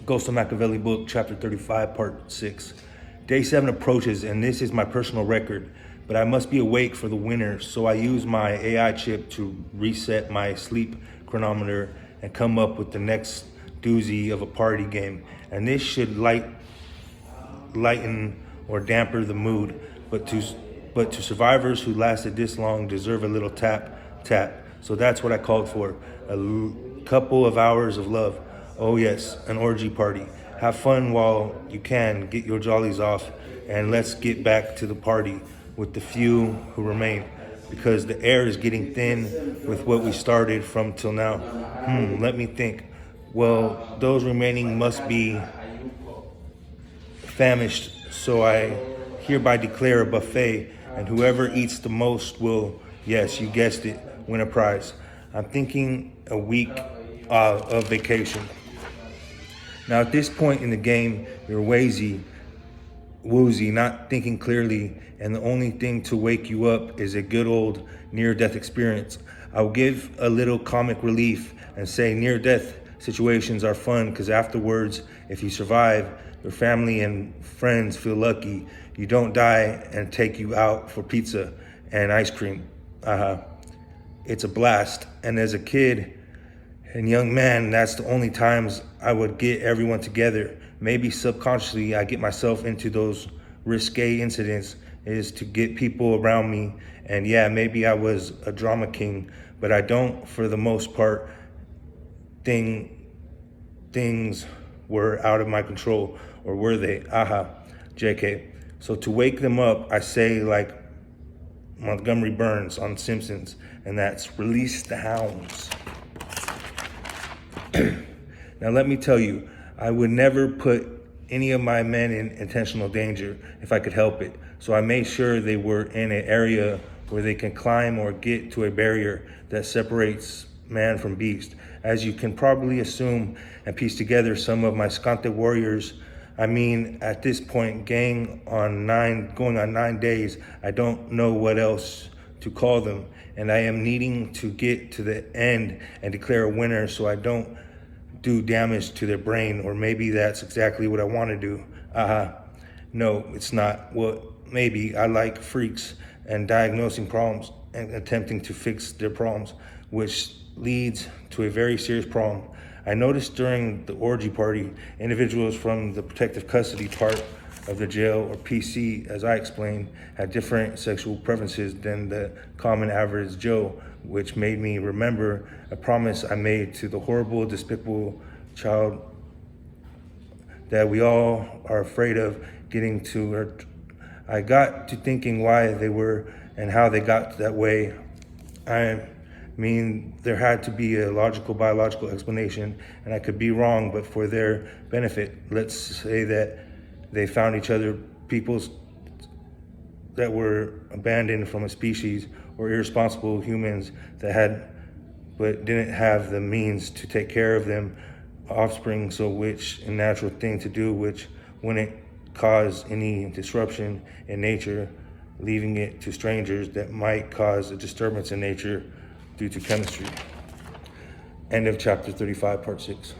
Goes to Makaveli book, chapter 35, part 6. Day 7 approaches, and this is my personal record, but I must be awake for the winter, so I use my AI chip to reset my sleep chronometer and come up with the next doozy of a party game. And this should lighten or damper the mood, but to survivors who lasted this long deserve a little tap. So that's what I called for, couple of hours of love. Oh yes, an orgy party. Have fun while you can, get your jollies off, and let's get back to the party with the few who remain, because the air is getting thin with what we started from till now. Let me think. Well, those remaining must be famished, so I hereby declare a buffet, and whoever eats the most will, yes, you guessed it, win a prize. I'm thinking a week of vacation. Now at this point in the game, you're woozy, not thinking clearly, and the only thing to wake you up is a good old near-death experience. I'll give a little comic relief and say near-death situations are fun because afterwards, if you survive, your family and friends feel lucky. You don't die and take you out for pizza and ice cream. It's a blast. And as a kid and young man, that's the only times I would get everyone together. Maybe subconsciously I get myself into those risque incidents is to get people around me. And yeah, maybe I was a drama king, but I don't, for the most part, things were out of my control, or were they? JK. So to wake them up, I say like Montgomery Burns on Simpsons, and that's release the hounds. Now let me tell you, I would never put any of my men in intentional danger if I could help it. So I made sure they were in an area where they can climb or get to a barrier that separates man from beast. As you can probably assume and piece together, some of my Skante warriors, I mean, at this point, going on 9 days, I don't know what else to call them. And I am needing to get to the end and declare a winner so I don't do damage to their brain, or maybe that's exactly what I want to do. No, it's not. Well, maybe I like freaks and diagnosing problems and attempting to fix their problems, which leads to a very serious problem. I noticed during the orgy party, individuals from the protective custody part of the jail, or PC, as I explained, had different sexual preferences than the common average Joe, which made me remember a promise I made to the horrible, despicable child that we all are afraid of getting to her. I got to thinking why they were and how they got that way. I mean, there had to be a logical, biological explanation, and I could be wrong, but for their benefit, let's say that they found each other, peoples that were abandoned from a species, or irresponsible humans that had, but didn't have the means to take care of them, offspring, so which a natural thing to do, which wouldn't cause any disruption in nature, leaving it to strangers that might cause a disturbance in nature due to chemistry. End of chapter 35, part 6.